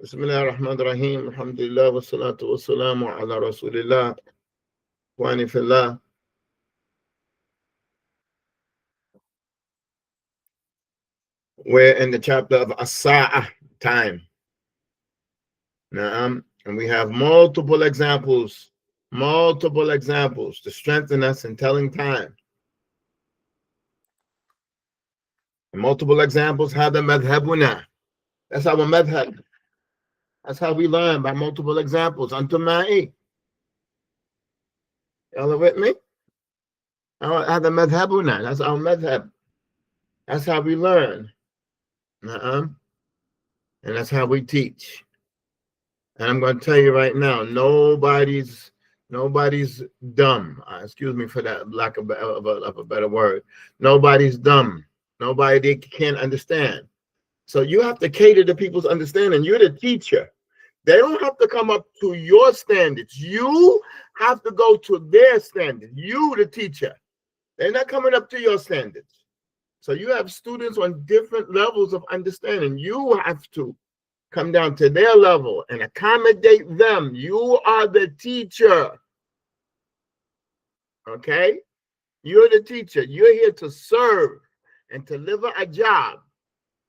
Bismillah ar-Rahman ar-Rahim. Alhamdulillah wa salatu wa salamu ala Rasulillah. Wani fillah. We're in the chapter of As-Sa'ah, time. And we have multiple examples to strengthen us in telling time. And multiple examples, hada madhabuna. That's our madhab. That's how we learn, by multiple examples. Antum ma'i. Y'all are with me? Hada madhabuna. That's our madhab. That's how we learn. And that's how we teach. And I'm going to tell you right now, nobody's dumb. Excuse me for that lack of a better word. Nobody's dumb. Nobody can't understand. So you have to cater to people's understanding. You're the teacher. They don't have to come up to your standards. You have to go to their standards. You, the teacher. They're not coming up to your standards. So you have students on different levels of understanding. You have to come down to their level and accommodate them. You are the teacher. Okay? You're the teacher. You're here to serve and to deliver a job.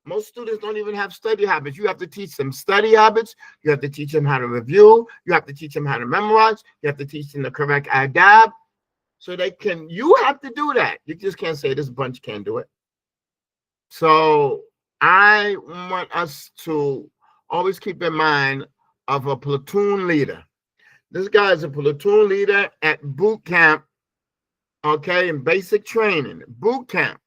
Most students don't even have study habits. You have to teach them study habits. You have to teach them how to review. You have to teach them how to memorize. You have to teach them the correct adab. So they can, you have to do that. You just can't say this bunch can't do it. So I want us to always keep in mind of a platoon leader. This guy is a platoon leader at boot camp, okay, in basic training, boot camp.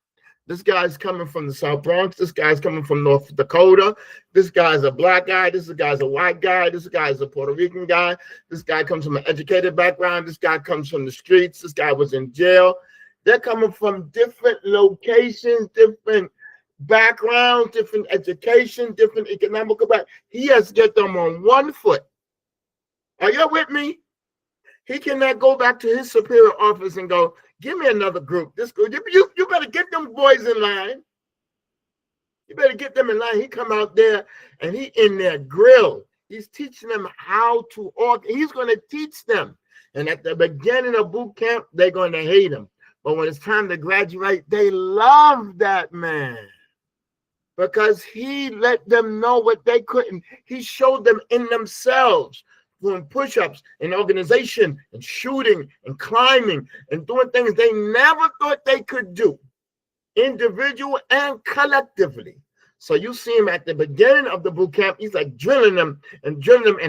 This guy's coming from the South Bronx. This guy's coming from North Dakota. This guy's a black guy. This guy's a white guy. This guy's a Puerto Rican guy. This guy comes from an educated background. This guy comes from the streets. This guy was in jail. They're coming from different locations, different backgrounds, different education, different economical background. He has to get them on one foot. Are you with me? He cannot go back to his superior office and go, give me another group. This group, you better get them boys in line. You better get them in line. He come out there and he in their grill. He's teaching them how to organize. He's going to teach them. And at the beginning of boot camp, they're going to hate him. But when it's time to graduate, they love that man. Because he let them know what they couldn't. He showed them in themselves, doing push-ups and organization and shooting and climbing and doing things they never thought they could do, individual and collectively. So you see him at the beginning of the boot camp, he's like drilling them, and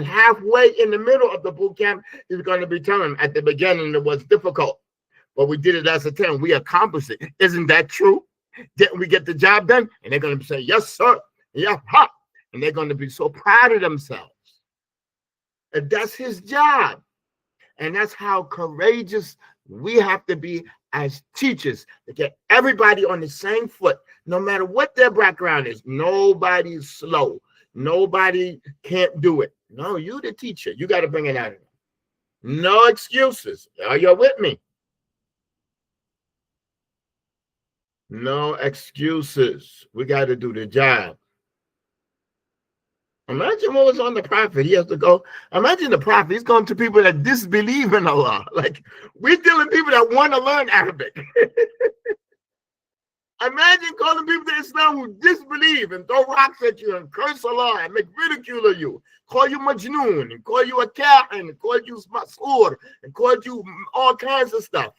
halfway in the middle of the boot camp, he's going to be telling them at the beginning it was difficult, but we did it as a team. We accomplished it. Isn't that true? Didn't we get the job done? And they're going to say, yes, sir. Yeah, ha. And they're going to be so proud of themselves. And that's his job. And that's how courageous we have to be as teachers, to get everybody on the same foot, no matter what their background is. Nobody's slow. Nobody can't do it. No, you the teacher. You got to bring it out of them. No excuses. Are you with me? No excuses. We got to do the job. Imagine what was on the prophet. He has to go. Imagine the prophet. He's going to people that disbelieve in Allah. Like, we're dealing with people that want to learn Arabic. Imagine calling people to Islam who disbelieve and throw rocks at you and curse Allah and make ridicule of you. Call you Majnoon and call you a Kahin and call you Mas'ur and call you all kinds of stuff.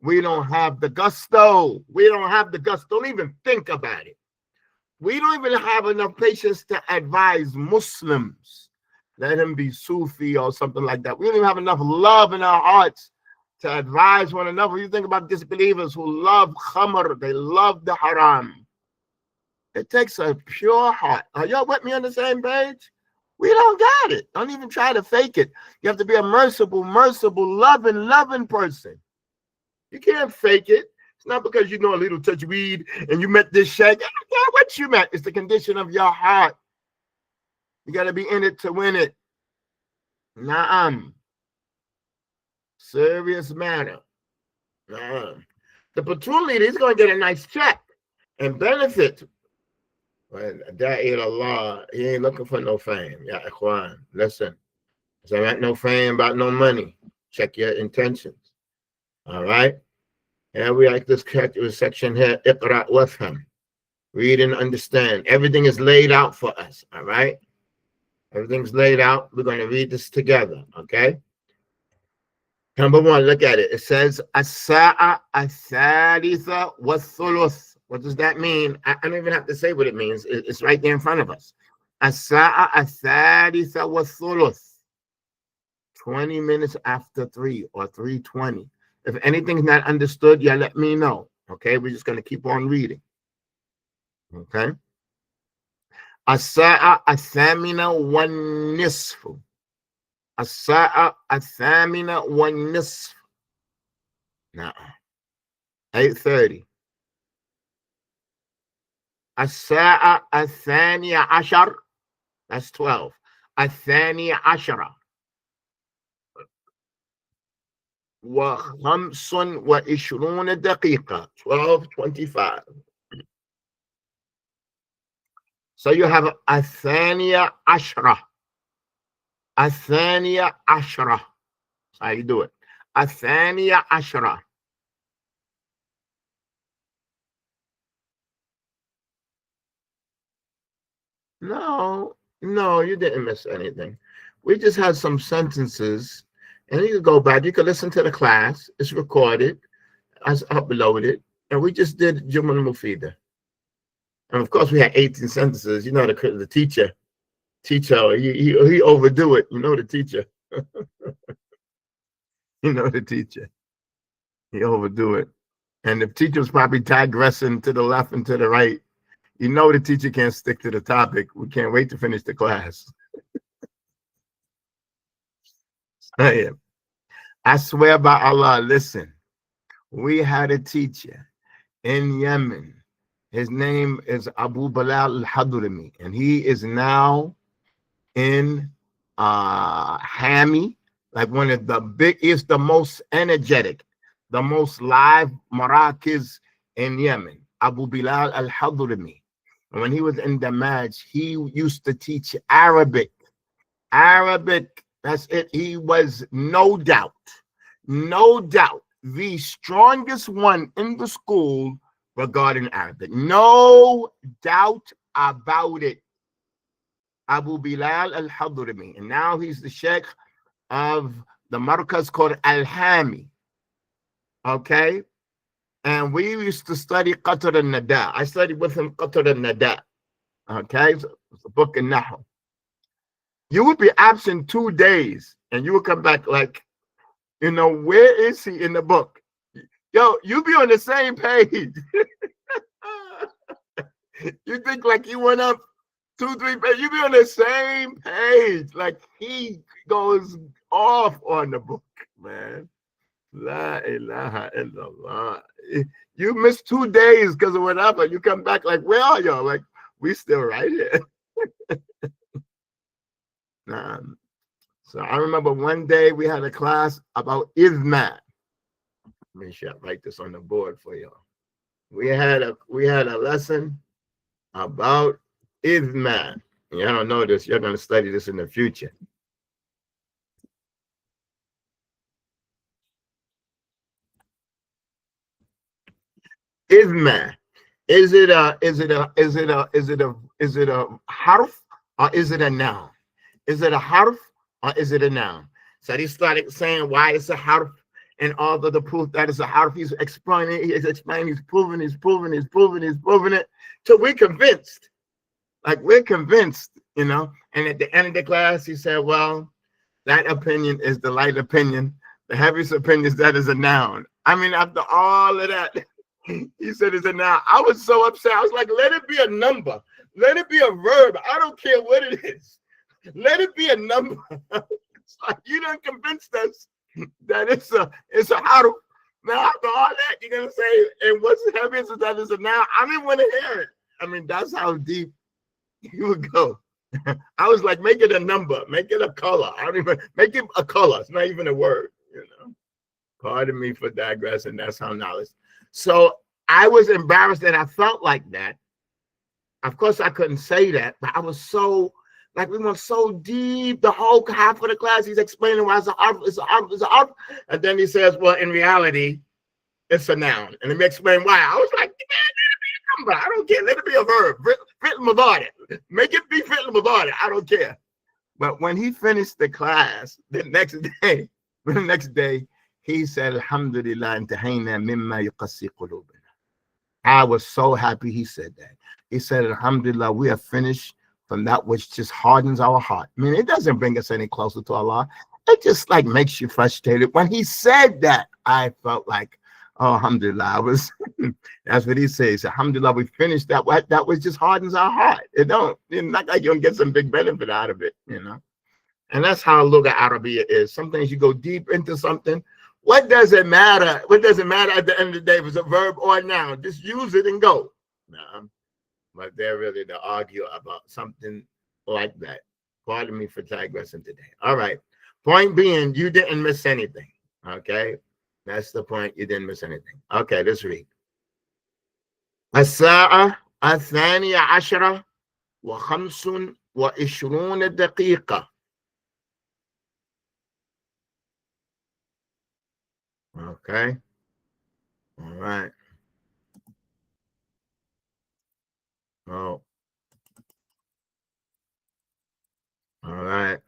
We don't have the gusto. We don't have the gusto. Don't even think about it. We don't even have enough patience to advise Muslims. Let him be Sufi or something like that. We don't even have enough love in our hearts to advise one another. You think about disbelievers who love khamr. They love the haram. It takes a pure heart. Are y'all with me on the same page? We don't got it. Don't even try to fake it. You have to be a merciful, loving person. You can't fake it. It's not because you know a little touch of weed and you met this shag. I don't care what you met. It's the condition of your heart. You got to be in it to win it. Naam. Serious matter. Naam. The platoon leader is going to get a nice check and benefit Da'i Allah, he ain't looking for no fame. Ya ikhwan, listen. So ain't no fame about no money. Check your intentions. All right. And we like this section here. Iqra wafham. Read and understand. Everything is laid out for us. All right. Everything's laid out. We're going to read this together. Okay. Number one, look at it. It says as-sa'a ath-thalitha wa-thuluth. What does that mean? I don't even have to say what it means. It's right there in front of us. As-sa'a ath-thalitha wa-thuluth. 20 minutes after 3 or 3:20. If anything's not understood, yeah, let me know. Okay, we're just going to keep on reading. Okay. As-sa'a ath-thamina wan-nisfu. As-sa'a ath-thamina wan-nisfu. Now, 8:30. As-sa'a ath-thaniya ashar. That's 12. Ath-thaniya ashara. وخمس وعشرون دقيقة 12:25. So you have الثانية عشرة. الثانية عشرة. That's how you do it. الثانية عشرة. No, you didn't miss anything. We just had some sentences, and you could go back. You could listen to the class. It's recorded. I uploaded, and we just did Jumal Mufida. And of course, we had 18 sentences. You know, the teacher, he overdo it. You know the teacher. You know the teacher. He overdo it. And the teacher was probably digressing to the left and to the right. You know the teacher can't stick to the topic. We can't wait to finish the class. I swear by Allah, listen. We had a teacher in Yemen. His name is Abu Bilal al-Hadrami, and he is now in Hami, like one of the is the most energetic, the most live Marakiz in Yemen. Abu Bilal al-Hadrami. And when he was in Damaj, he used to teach Arabic. That's it. He was no doubt, the strongest one in the school regarding Arabic. No doubt about it. Abu Bilal al-Hadrami. And now he's the sheikh of the markaz called Al-Hami. Okay? And we used to study Qatr al-Nada. I studied with him Qatr al-Nada. Okay? It's a book in Nahu. You would be absent 2 days, and you would come back like, where is he in the book? Yo, you be on the same page. You think like you went up 2, 3 pages. You be on the same page. Like he goes off on the book, man. La ilaha illallah. You missed 2 days because of whatever. You come back like, where are y'all? Like, we still right here. So I remember one day we had a class about Izma. Make sure I write this on the board for y'all. We had a lesson about Izma. Y'all don't know this. You're going to study this in the future. Izma. Is it a harf or is it a noun? Is it a harf or is it a noun? So he started saying why it's a harf and all of the proof that it's a harf. He's explaining, he's proving it till we're convinced. Like we're convinced, And at the end of the class, he said, well, that opinion is the light opinion. The heaviest opinion is that is a noun. I mean, after all of that, he said it's a noun. I was so upset. I was like, let it be a number. Let it be a verb. I don't care what it is. Let it be a number. Like, you done convinced us that it's a harf. Now after all that, you're gonna say, and what's heaviest is that is a noun. I didn't want to hear it. I mean, that's how deep you would go. I was like, make it a number, make it a color. I don't even make it a color. It's not even a word, Pardon me for digressing. That's how knowledge. So I was embarrassed that I felt like that. Of course, I couldn't say that, but I was so like we went so deep. The whole half of the class, he's explaining why it's a harf, it's a harf, it's a harf, and then he says, "Well, in reality, it's a noun." And let me explain why. I was like, "Man, let it be a number. I don't care. Let it be a verb. Written about it. Make it be written about it. I don't care." But when he finished the class the next day, he said, "Alhamdulillah, intahayna mimma yuqassi qulubana." I was so happy he said that. He said, "Alhamdulillah, we have finished from that which just hardens our heart." I mean, it doesn't bring us any closer to Allah. It just like makes you frustrated. When he said that, I felt like, oh, alhamdulillah, I was, that's what he says. Alhamdulillah, we finished that. That was just hardens our heart. It's not like you don't get some big benefit out of it, you know? And that's how Lugha Arabiya is. Sometimes you go deep into something. What does it matter? What does it matter at the end of the day if it's a verb or a noun? Just use it and go. No, but they're really to argue about something like that. Pardon me for digressing today. All right. Point being, you didn't miss anything. Okay. That's the point. You didn't miss anything. Okay, let's read. الساعة الثانية عشرة وخمس وعشرون دقيقة. Okay. All right. Oh. All right.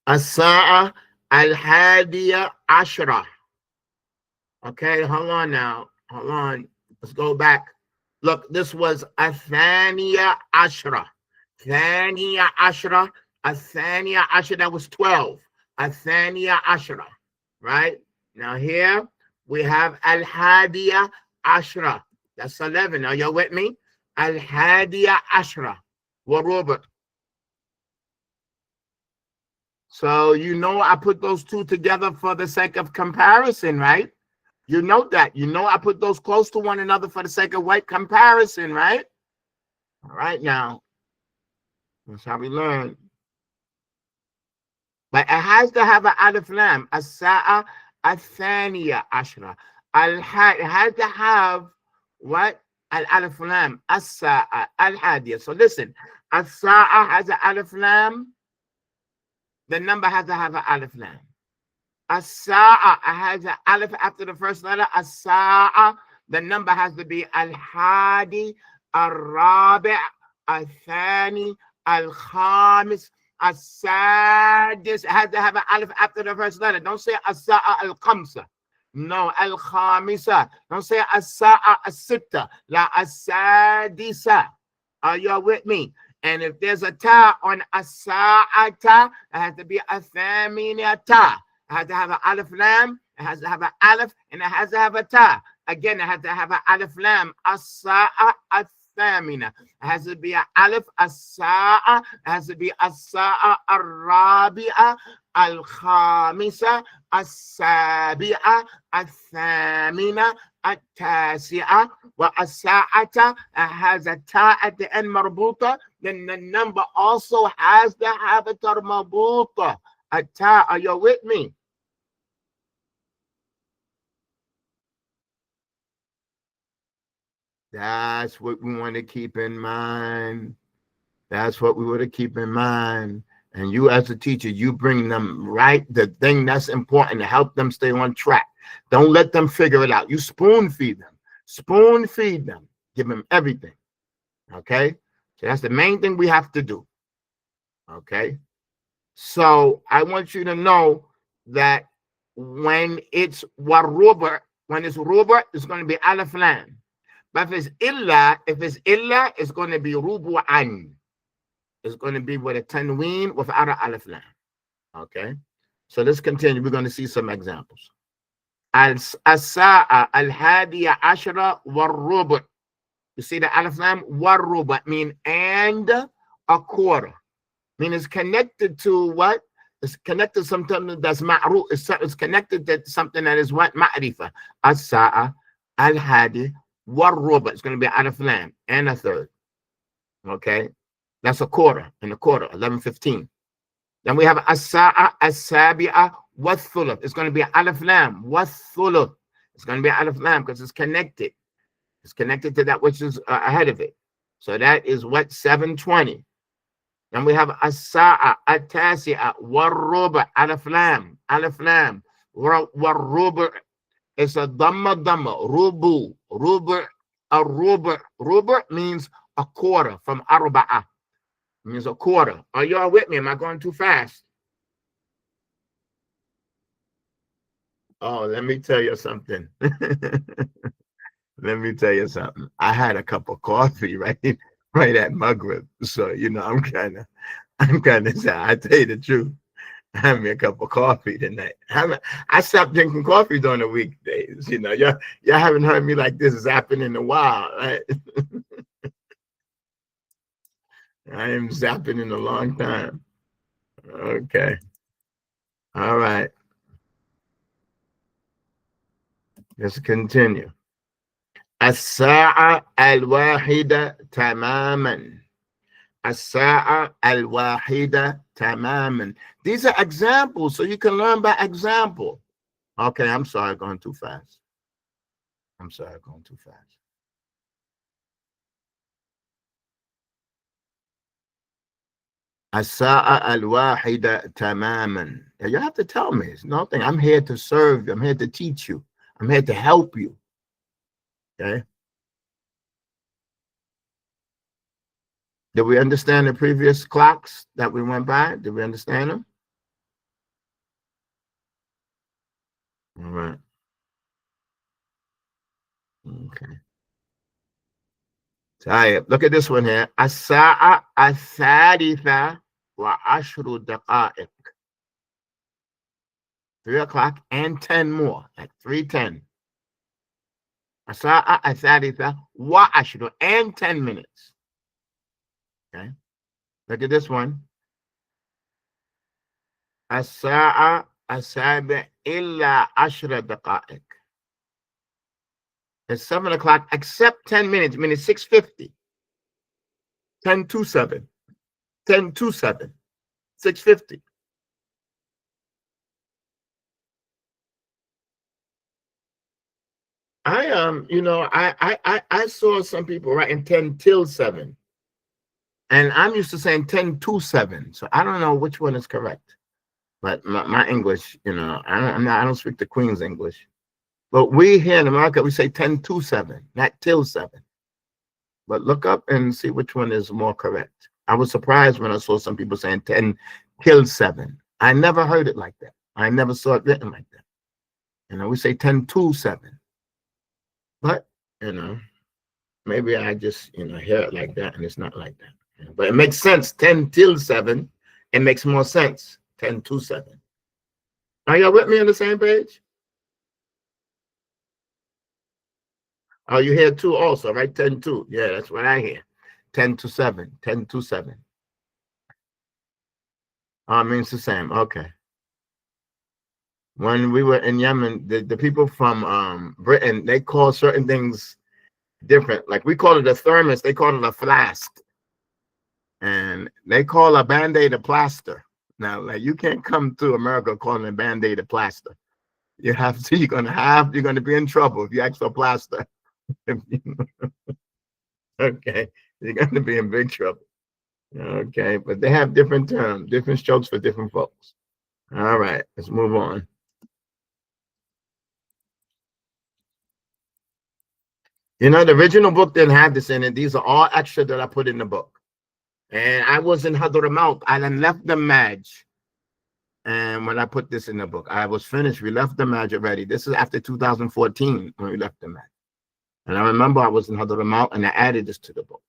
الساعة الحادية عشرة. Okay, hold on now. Hold on. Let's go back. Look, this was الثانية عشرة. ثانية عشرة. الثانية عشرة, that was 12. الثانية عشرة. Right? Now here we have الحادية عشرة. That's 11. Are you with me? الحادية عشرة. وربع. So you know I put those two together for the sake of comparison, right? You know that. You know I put those close to one another for the sake of what? Comparison, right? All right, now. That's how we learn. But it has to have an alif lam. As-sa'a al-thaniya ashra. It has to have what? Al-alif lam. As-sa'a al-hadiya. So listen. As-sa'a has an alif lam. The number has to have an alif lam. As-sa'a has an alif after the first letter. As-sa'a, the number has to be al-hadi, al-rabi', al-thani, al-khamis, as-sadis. It has to have an alif after the first letter. Don't say as-sa'a al-khamsa. No, al-khamisa. Don't say as-sa'a al-sitta. La as-sadisa. Are you with me? And if there's a ta on as-sa'ata, it has to be a-thaminata. It has to have an alif lam, it has to have an alif, and it has to have a ta. Again, it has to have an alif lam, as-sa'a al-thamina. It has to be an alif, as-sa'a, it has to be as-sa'a al-rabi'a, al-khamisa, as-sabi'a, al-thamina, التاسعة والساعة has a ta at the end مربوطة, then the number also has to have a ta مربوطة. A ta, are you with me? That's what we want to keep in mind. That's what we want to keep in mind. And you as a teacher, you bring them right, the thing that's important to help them stay on track. Don't let them figure it out. You spoon feed them. Spoon feed them. Give them everything. Okay? So that's the main thing we have to do. Okay? So I want you to know that when it's waruba, when it's ruba, it's going to be alif lam. But if it's illa, it's going to be rubu'an. It's going to be with a tanween without an alif lam. Okay? So let's continue. We're going to see some examples. As-sa'a al-hadiya ashra war-rubu'. You see the alif lam? War-rubu' mean and a quarter. Mean it's connected to what? It's connected to something that's ma'ruf. It's connected to something that is what? Ma'rifa. As-sa'a al-hadi war-rubu'. It's going to be alif lam and a third. Okay? That's a quarter and a quarter, 11:15. Then we have as-sa'a as-sabi'a wa-thuluth. It's going to be alif lam. Wa-thuluth. It's going to be alif lam because it's connected. It's connected to that which is ahead of it. So that is what 7:20. Then we have as-sa'a at-tasi'a war-ruba alif lam war-ruba. It's a dhamma rubu rubu means a quarter from arba'ah. Means a quarter. Are y'all with me? Am I going too fast? Oh, let me tell you something. Let me tell you something. I had a cup of coffee right at Maghrib. So, I'm kind of sad. I tell you the truth. I had me a cup of coffee tonight. I stopped drinking coffee during the weekdays. Y'all haven't heard me like this zapping in a while, right? I am zapping in a long time. Okay. All right. Let's continue. الساعة الواحدة تماما. الساعة الواحدة تماما. These are examples, so you can learn by example. Okay, I'm sorry, going too fast. I'm sorry, going too fast. الساعة الواحدة تماما. You have to tell me. It's nothing. I'm here to serve you. I'm here to teach you. I'm here to help you. Okay. Did we understand the previous clocks that we went by? Did we understand them? All right. Okay. So, look at this one here. الساعة الثالثة وعشر دقائق. 3 o'clock and 10 more at 3:10. الساعة الثالثة وعشر and 10 minutes. Okay. Look at this one. الساعة السابع إلا 10 دقائق. It's 7 o'clock except 10 minutes, meaning 6:50. 10 to 7. 10 to 7. 6:50. I saw some people writing 10 till 7. And I'm used to saying 10 to 7. So I don't know which one is correct. But my English, I don't speak the Queen's English. But we here in America, we say 10 to 7, not till 7. But look up and see which one is more correct. I was surprised when I saw some people saying 10 till 7. I never heard it like that. I never saw it written like that. We say 10 to 7. But, maybe I just, hear it like that and it's not like that. But it makes sense. 10 till 7. It makes more sense. 10 to 7. Are y'all with me on the same page? Oh, you hear 2 also, right? 10 to. Yeah, that's what I hear. 10 to 7. 10 to 7. Oh, it means the same. Okay. When we were in Yemen, the people from Britain, they call certain things different. Like we call it a thermos, they call it a flask. And they call a Band-Aid a plaster. Now, like you can't come to America calling a Band-Aid a plaster. You have to, you're gonna be in trouble if you ask for plaster. Okay, you're gonna be in big trouble. Okay, but they have different terms, different strokes for different folks. All right, let's move on. The original book didn't have this in it. These are all extra that I put in the book. And I was in Hadramaut. I then left the Maj. And when I put this in the book, I was finished. We left the Maj already. This is after 2014 when we left the Maj. And I remember I was in Hadramaut and I added this to the book.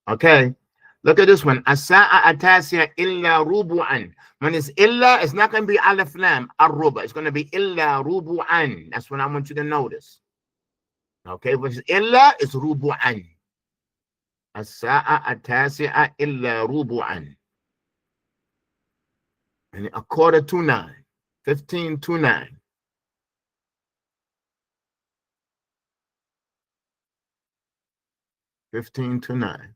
Okay. Look at this one. As-sa'a at-tasi'a illa rubu'an. When it's illa, it's not going to be alif lam, ar-ruba. It's going to be illa rubu'an. That's what I want you to notice. Okay, which is illa is rubu'an. As-sa'a at-tasi'a illa rubu'an. And a quarter to 9. 15 to 9. $15 to $9.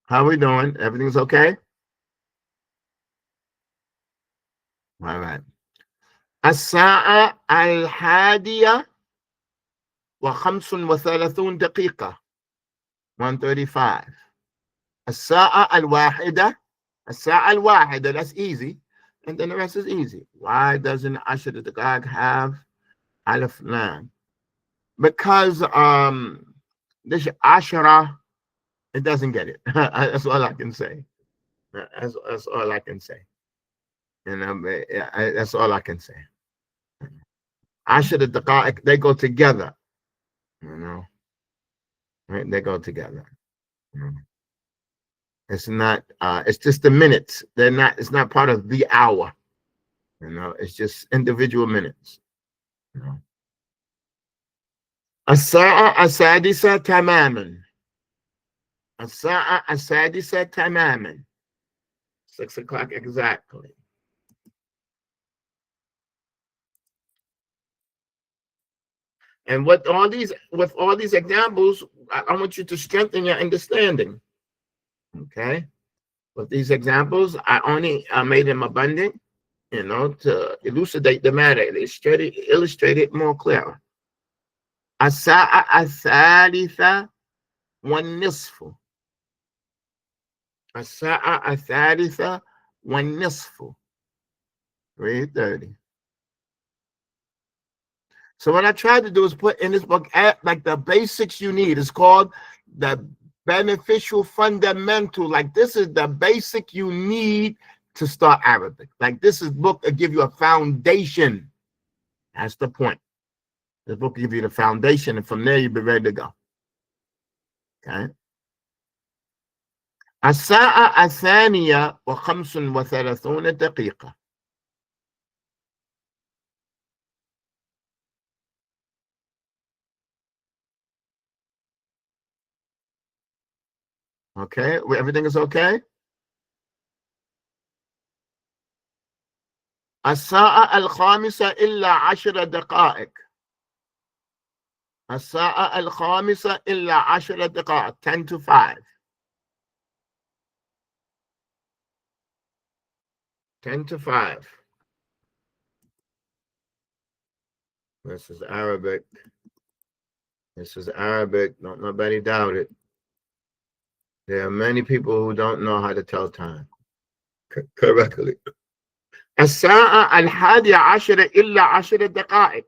How are we doing? Everything's okay? All right. الساعة 11:35. 1:35. الساعة الواحدة. That's easy. And then the rest is easy. Why doesn't Ashra Daqaq have Alif Lam? Because this Ashra, it doesn't get it. That's all I can say. That's all I can say. And that's all I can say. Ashra Daqaq, they go together. You know, right? They go together. It's not. It's just the minutes. They're not. It's not part of the hour. You know, it's just individual minutes. You know. الساعة السادسة تماما. الساعة السادسة تماما. 6 o'clock exactly. And with all these examples, I want you to strengthen your understanding. Okay. With these examples, I made them abundant, you know, to elucidate the matter, illustrate it more clearly. الساعة الثالثة والنصف. الساعة الثالثة والنصف. 3:30. So what I tried to do is put in this book like the basics you need. It's called the beneficial fundamental. Like this is the basic you need to start Arabic. Like this is book that give you a foundation. That's the point. This book will give you the foundation, and from there you'll be ready to go. Okay. الساعة الثانية و35 دقيقة. Okay, everything is okay? الساعة الخامسة إلا 10 دقائق. الساعة الخامسة إلا 10 دقائق. 10 to 5. 10 to 5. This is Arabic. This is Arabic. Don't nobody doubt it. There are many people who don't know how to tell time correctly. الساعة 11 إلا 10 دقائق.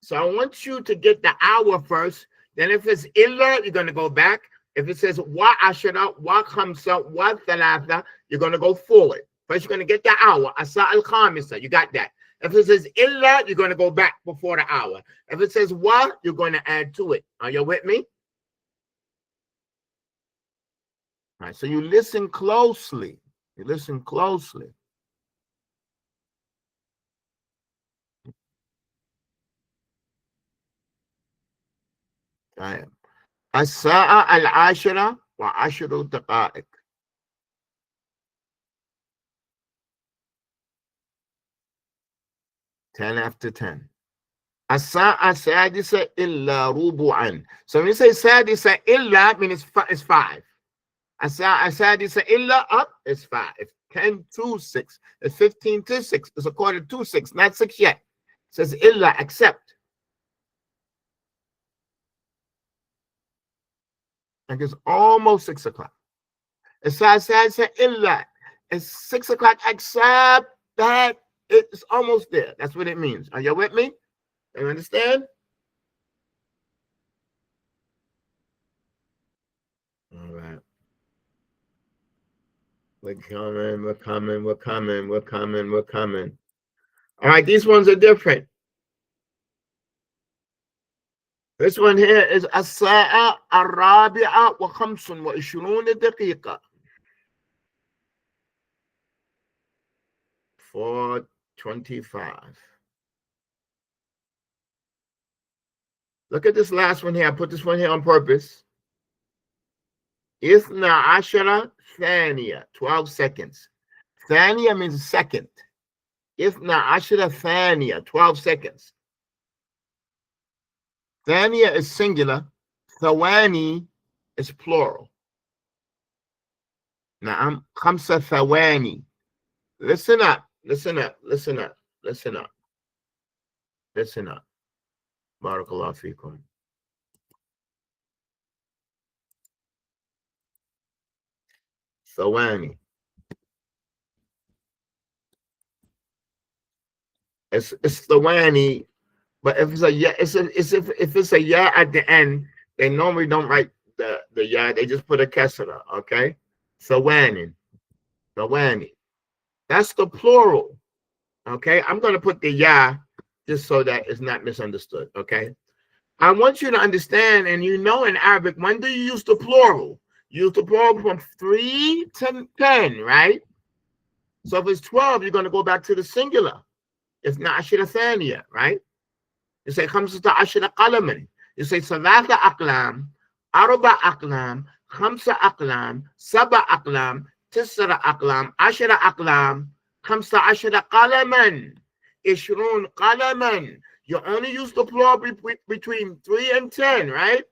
So I want you to get the hour first. Then if it's illa, you're going to go back. If it says wa ashara, wa khamsa, wa thalatha, you're going to go forward. First, you're going to get the hour. Asa al khamisa. You got that. If it says illa, you're going to go back before the hour. If it says wa, you're going to add to it. Are you with me? All right. So you listen closely. You listen closely. طيب. الساعة 10:10 دقائق. 10 after 10. الساعة السادسة إلا ربعا. So when you say سادسة إلا, means it's 5. الساعة السادسة إلا up is 5. 10 to 6. It's 15 to 6. It's a quarter to 6, not 6 yet. It says إلا, except. Like it's almost 6 o'clock. الساعة السادسة إلا. It's 6 o'clock except that it's almost there. That's what it means. Are you with me? You understand? All right. We're coming. All right, these ones are different. This one here is الساعة 4:25 دقيقة. 4:25. Look at this last one here. I put this one here on purpose. 12 ثانية. 12 seconds. ثانية means second. 12 ثانية. 12 seconds. ثانية is singular. ثواني is plural. نعم. 5 ثواني. Listen up. Listen up. Listen up. Listen up. Listen up. Barakallahu fikum. Thawani. It's Thawani, but if it's a yeah, it's if it's a yeah at the end, they normally don't write the yeah. They just put a kesra. Okay. Thawani. Thawani. That's the plural. Okay. I'm going to put the yeah just so that it's not misunderstood. Okay. I want you to understand, and you know in Arabic, when do you use the plural? You use the plural from 3 to 10, right? So if it's 12, you're going to go back to the singular. If not, ashira thaniya, right? You say khamsata ashira qalaman. You say salasa aqlam, arba aqlam, khamsa aqlam, saba aqlam, tisra aqlam, ashira aqlam, khamsa ashira qalaman, ishrun qalaman. You only use the plural between 3 and 10, right?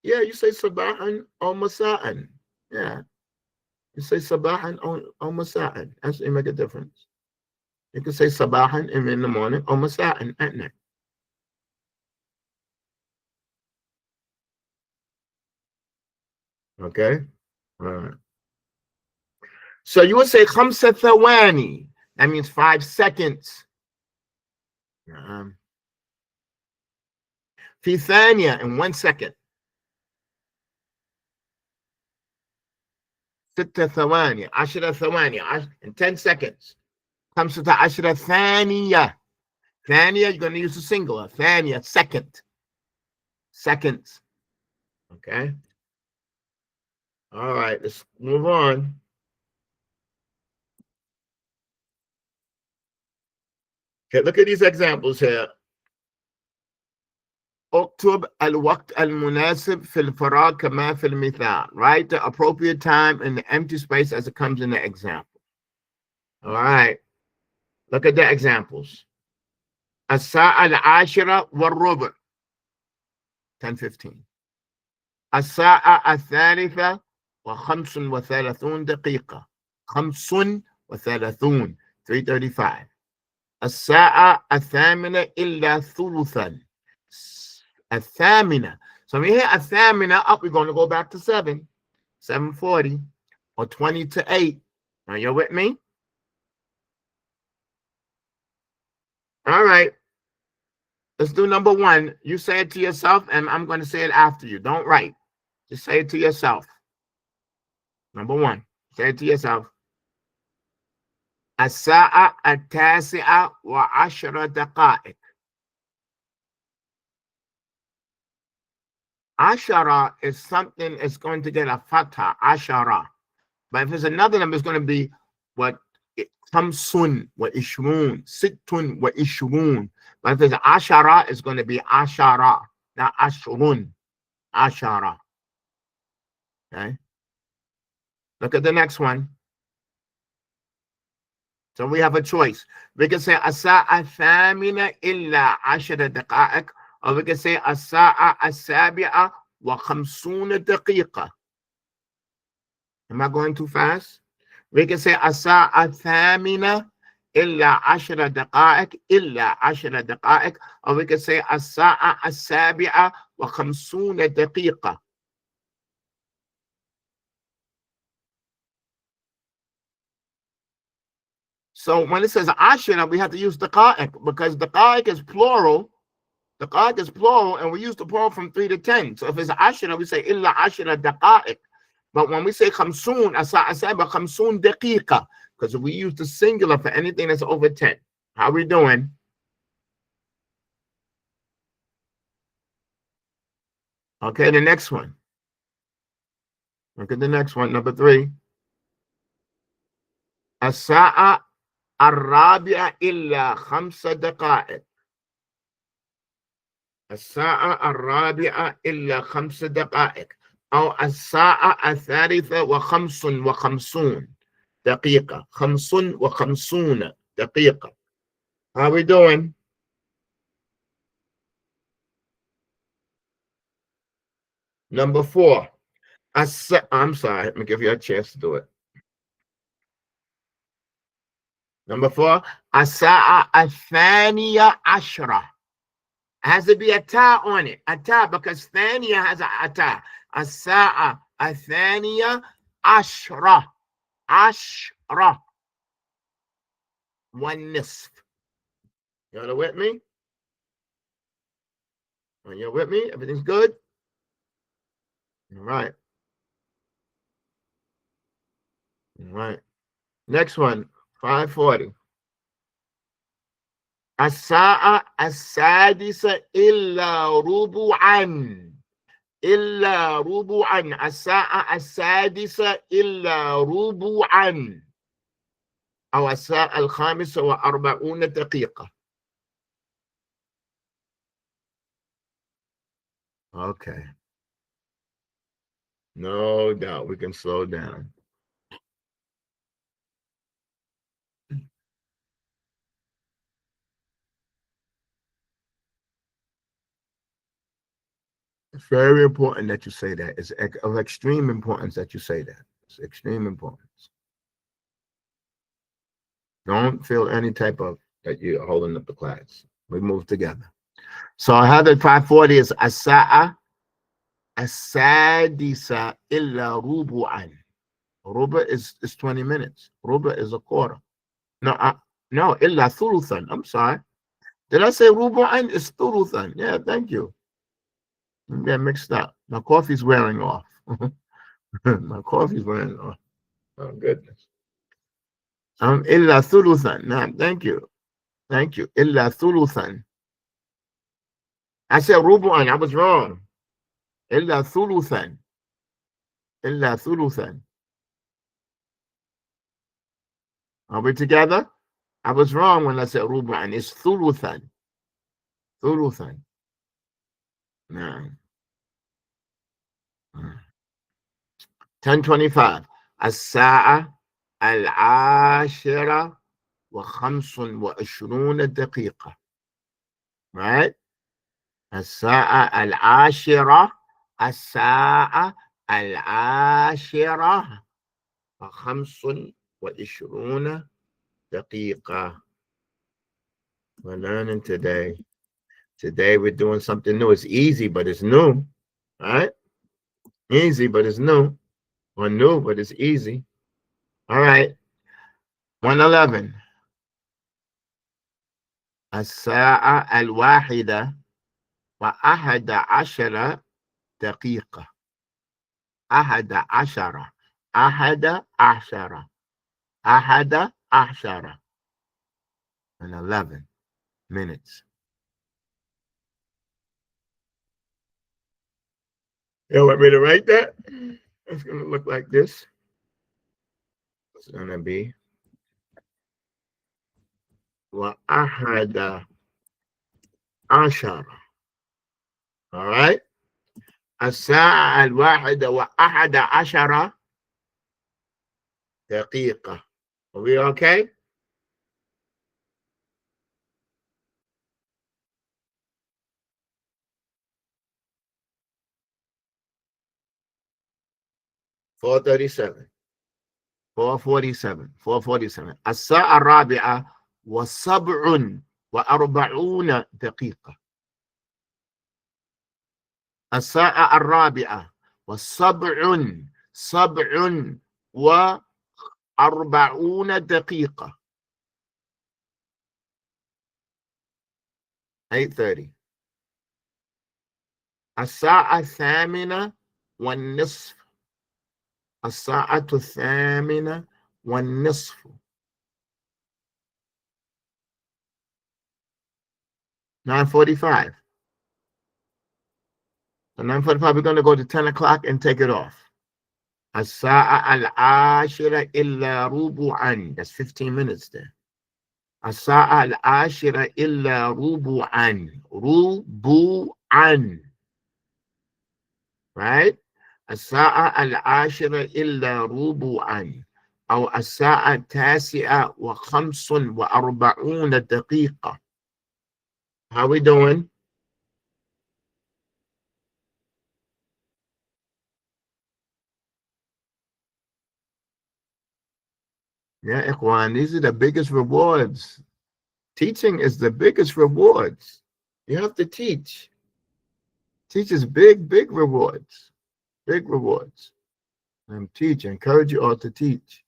Yeah, you say sabahan or masa'an. Yeah, you say sabahan or masa'an. Actually make a difference. You can say sabahan in the morning or masa'an at night. Okay? All right. So you would say khamsa thawani. That means 5 seconds. Fi thaniya in 1 second. Sitta thawani, ashra thawani, in 10 seconds. Khamsata ashra thaniya. Thaniya, you're going to use a singular. Thaniya, second. Seconds. Okay? All right, let's move on. Okay, look at these examples here. اكتب الوقت المناسب في الفراغ كما في المثال. Write the appropriate time in the empty space as it comes in the example. All right. Look at the examples. الساعة العاشرة والربع 10:15. الساعة الثالثة وخمس وثلاثون دقيقة 35 3:35. الساعة الثامنة إلا ثلثا. الثامنة. So when you hear الثامنة up, we're going to go back to 7:40 or 20 to 8. Now you're with me? All right. Let's do number 1. You say it to yourself, and I'm going to say it after you. Don't write. Just say it to yourself. Number 1. Say it to yourself. الساعة التاسعة وعشر دقائق. Ashara is something that's going to get a fatha, ashara. But if there's another number, it's going to be what khamsun wa ishrun, sittun wa ishrun. But if there's ashara, it's going to be ashara, not ashrun, ashara. Okay. Look at the next one. So we have a choice. We can say as-sa'a thamina illa 10 daqa'iq, or we can say as-sa'a as-sabi'a wa khamsuna daqiqa. Am I going too fast? We can say as-sa'a thamina illa 10 daqa'iq, illa 10 daqa'iq, or we can say as-sa'a as-sabi'a wa khamsuna daqiqa. So when it says ashira, we have to use daqa'iq because daqa'iq is plural. Daqa'iq is plural, and we use the plural from 3 to 10. So if it's ashira, we say illa ashira daqa'iq. But when we say khamsun, asaba khamsun daqiqa, because we use the singular for anything that's over 10. How we doing? Okay, the next one. Look at the next one, number 3. As-sa'a الرابعة إلا 5 دقائق. الساعة الرابعة إلا 5 دقائق أو الساعة الثالثة و55 دقيقة 55 دقيقة. How we doing? Number 4. I'm sorry. Let me give you a chance to do it. Number 4, الساعة الثانية عشرة. Has to be a ta on it. A ta, because ثانية has a ta. الساعة الثانية عشرة. عشرة. والنصف. Y'all with me? Are you with me? Everything's good? All right. All right. Next one, 540. الساعة السادسة إلا ربعا. إلا ربعا. الساعة السادسة إلا ربعا. أو الساعة الخامسة وأربعون دقيقة. Okay. No doubt we can slow down. It's very important that you say that. It's of extreme importance that you say that. It's extreme importance. Don't feel any type of that you're holding up the class. We move together. So I have the 540 is الساعة السادسة إلا ربعا. Ruba is 20 minutes. Ruba is a quarter. No, إلا ثلثا. I'm sorry. Did I say ربعا? It's ثلثا. Yeah, thank you. I'm getting mixed up. My coffee's wearing off. My coffee's wearing off. Oh goodness. إلا ثلثا. No, thank you. Thank you. إلا ثلثا. I said ربعا. I was wrong. إلا ثلثا. إلا ثلثا. Are we together? I was wrong when I said ربعا. It's ثلثا. ثلثا. No. 10:25. الساعة العاشرة وخمس وعشرون دقيقة. Right? الساعة العاشرة. الساعة العاشرة وخمس وعشرون دقيقة. We're learning today. Today we're doing something new. It's easy, but it's new. Right? Easy, but it's new. Or new, but it's easy. All right. 111. الساعة الواحدة وأحد عشر دقيقة. أحد عشر. أحد عشر. أحد عشر. And 11 minutes. You want me to write that? It's going to look like this. It's going to be وأحد عشر. All right. الساعة الواحدة وأحد عشر دقيقة. Are we okay? Four 447. الساعة الرابعة وسبع وأربعون دقيقة. الساعة الرابعة سبع وأربعون دقيقة. 8:30. الساعة الثامنة والنصف. الساعة الثامنة والنصف. 9:45. At 9:45, we're going to go to 10 o'clock and take it off. الساعة العاشرة إلا ربعا. That's 15 minutes there. الساعة العاشرة إلا ربعا. ربعا. Right? الساعة العاشرة إلا ربعا. أو الساعة التاسعة وخمس وأربعون دقيقة. How we doing? Yeah, Ikhwan, these are the biggest rewards. Teaching is the biggest rewards. You have to teach. Teach is big, big rewards. Big rewards. And teach. Encourage you all to teach.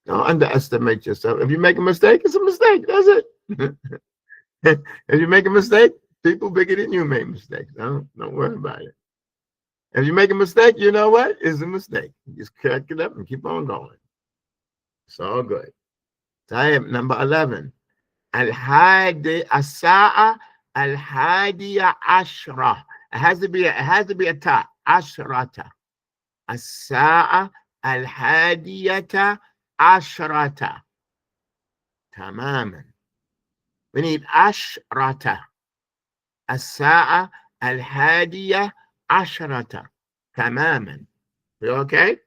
Don't underestimate yourself. If you make a mistake, it's a mistake. That's it. If you make a mistake, people bigger than you make mistakes. Don't worry about it. If you make a mistake, you know what? It's a mistake. Just correct it up and keep on going. It's all good. Time number 11. Al-Hadi Asa'a Al-Hadiya Ashra. It has to be a ta. Ashrata. Asa'a Al-Hadiyata Ashrata. Tamaman. We need Ashrata. Asa'a Al-Hadiya Ashrata. Tamaman. You okay?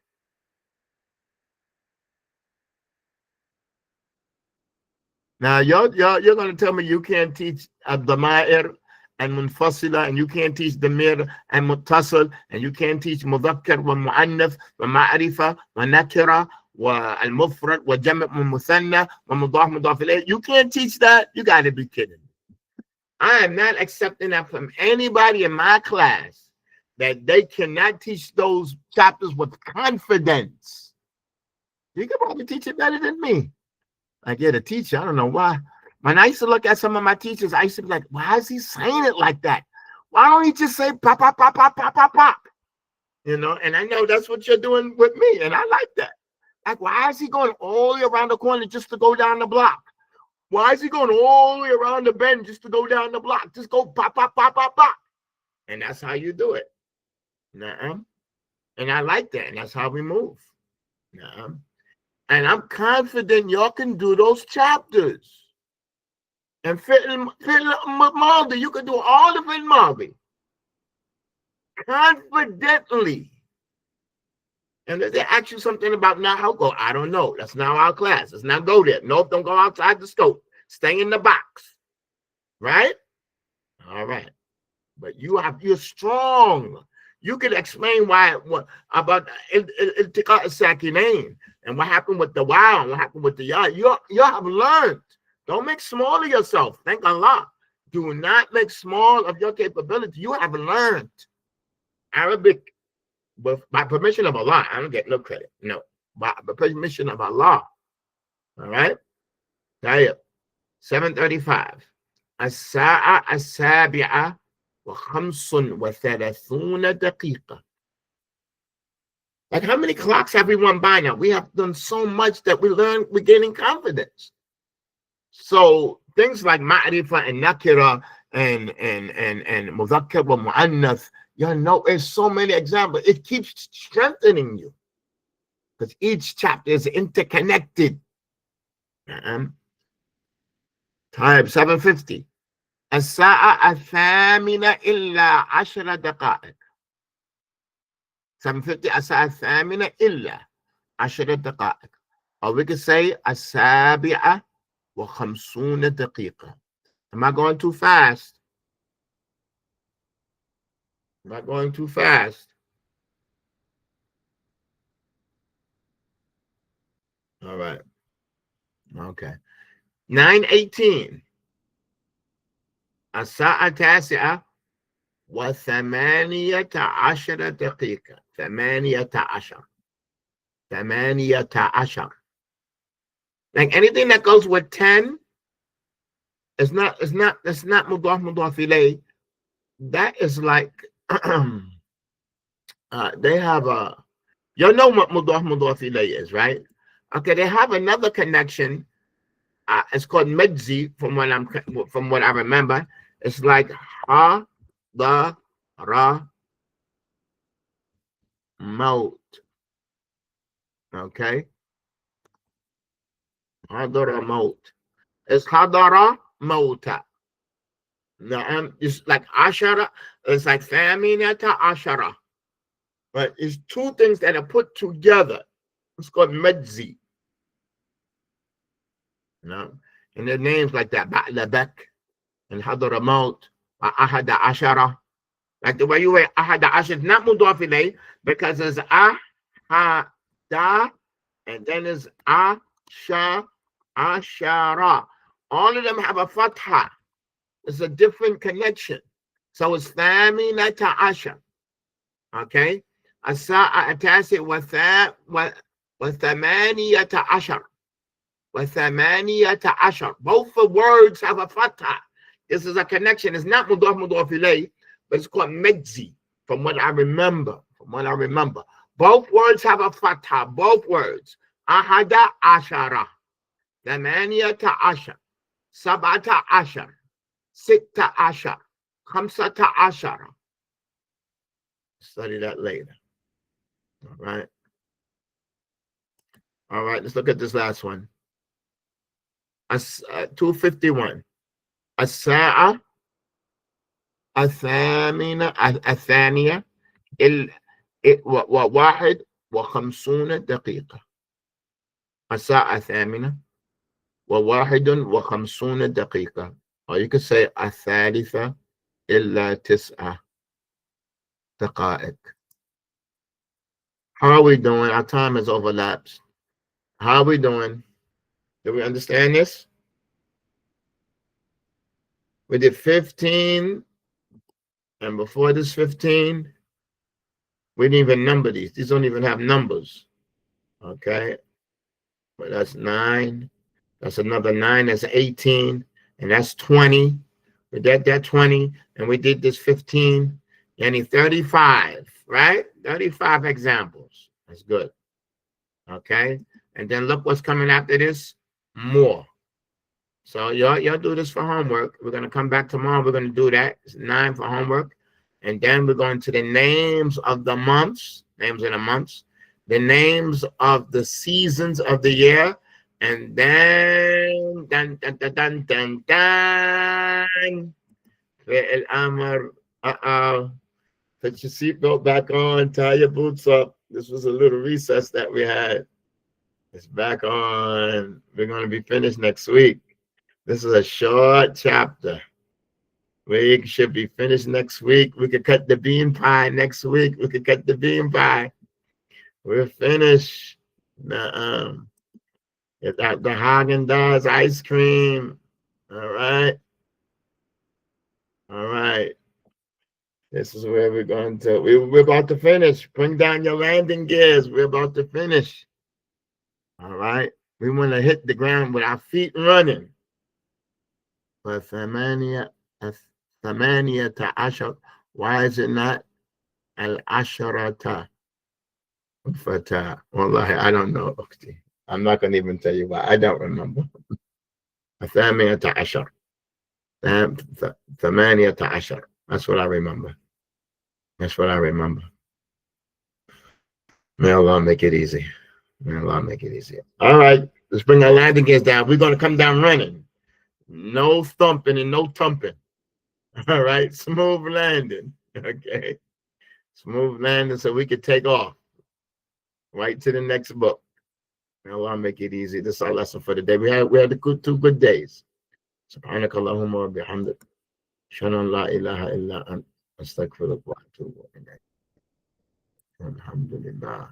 Now, you're going to tell me you can't teach Abdamair and Munfasila, and you can't teach Damir and Muttasil, and you can't teach Mudhakkar wa Mu'annaf wa Ma'arifa wa Nakira wa Al-Mufrad wa Jam' wa Muthanna wa Mudaf Mudaf ilayh. You can't teach that? You got to be kidding. I am not accepting that from anybody in my class, that they cannot teach those chapters with confidence. You can probably teach it better than me. I get a teacher. I don't know why. When I used to look at some of my teachers, I used to be like, why is he saying it like that? Why don't he just say pop, pop, pop, pop, pop, pop, pop? You know, and I know that's what you're doing with me, and I like that. Like, why is he going all the way around the corner just to go down the block? Why is he going all the way around the bend just to go down the block? Just go pop, pop, pop, pop, pop. And that's how you do it. Nuh-uh. And I like that, and that's how we move. Nuh-uh. And I'm confident y'all can do those chapters. And fit Maldi, you can do all of it Maldi. Confidently. And if they ask you something about now, go, I don't know. That's not our class. Let's not go there. Nope, don't go outside the scope. Stay in the box. Right? All right. But you're strong. You can explain what about Iltiqa Sakinain and what happened with the wow and what happened with the ya. You have learned. Don't make small of yourself. Thank Allah. Do not make small of your capability. You have learned Arabic by permission of Allah. I don't get no credit. No. By permission of Allah. All right? 7:35. As-sa'a as-sabi'a wa khamsun wa thalathuna daqiqa. Like, how many clocks have we run by now? We have done so much that we're gaining confidence. So things like ma'rifa and nakira and mudhakkar wa mu'annath, you know, there's so many examples. It keeps strengthening you because each chapter is interconnected. Time 7:50. الساعة الثامنة إلا 10 دقائق. 7:50. الساعة الثامنة إلا 10 دقائق. Or we could say السابعة وخمسون دقيقة. Am I going too fast? Am I going too fast? All right. Okay. 9:18. الساعة التاسعة وثمانية عشر دقيقة. 18. 18. Like anything that goes with 10 it's not mudaf ilayh. That is like they have a, you know what mudaf ilayh is, right? Okay, they have another connection. It's called medzi from what I remember. It's like ha da ra maut. Okay. Hadara maut. It's hadara mauta. Now, it's like ashara. It's like faminata ashara. But it's two things that are put together. It's called medzi. No, and their names like that, Ba'labek and hadara maut, ahada ashara. Like the way you wear ahada ashara, not mudaf ilayh, because there's ahada and then there's ashara. ashara. All of them have a fatha. It's a different connection. So it's thaminata ashar. Okay? الساعة التاسع وثمانية عشر. وثمانية عشر. Both the words have a fatha. This is a connection. It's not mudaf mudaf ilayh, but it's called medzi, from what I remember. From what I remember. Both words have a fatha. Both words. Ahada ashara. ثمانية عشر. سبعة عشر. ستة عشر. خمسة عشر. Study that later. All right. All right, let's look at this last one. 251. الساعة الثانية وواحد وخمسون دقيقة. الساعة الثامنة وواحد وخمسون دقيقة. Or you could say الثالثة إلا تسعة دقائق. How are we doing? Our time has overlapped. How are we doing? Do we understand this? We did 15, and before this 15, we didn't even number these. These don't even have numbers. Okay? But that's 9. That's another 9. That's 18. And that's 20. We did that 20, and we did this 15. Yani 35, right? 35 examples. That's good. Okay? And then look what's coming after this. More. So y'all do this for homework. We're going to come back tomorrow. We're going to do that. It's 9 for homework. And then we're going to the names of the months. Names of the months. The names of the seasons of the year. And then dun dun dun dun dun dun. Fi'l amr. Put your seatbelt back on. Tie your boots up. This was a little recess that we had. It's back on. We're going to be finished next week. This is a short chapter. We should be finished next week. We could cut the bean pie next week. We could cut the bean pie. We're finished. The Haagen-Dazs ice cream. All right. All right. This is where we're going to. We're about to finish. Bring down your landing gears. We're about to finish. All right. We want to hit the ground with our feet running. ثمانية عشر. Why is it not العشرة فتاة? Wallahi, I don't know. I'm not going to even tell you why. I don't remember. ثمانية عشر. ثمانية عشر. That's what I remember. That's what I remember. May Allah make it easy. May Allah make it easy. All right. Let's bring our landing gears down. We're going to come down running. No thumping and no thumping. All right, smooth landing. Okay, smooth landing so we could take off right to the next book. Allah make it easy. This is our lesson for the day. We had two good days. سبحانك اللهم وبحمدك أشهد أن لا إله إلا أنت أستغفرك وأتوب إليك. الحمد لله.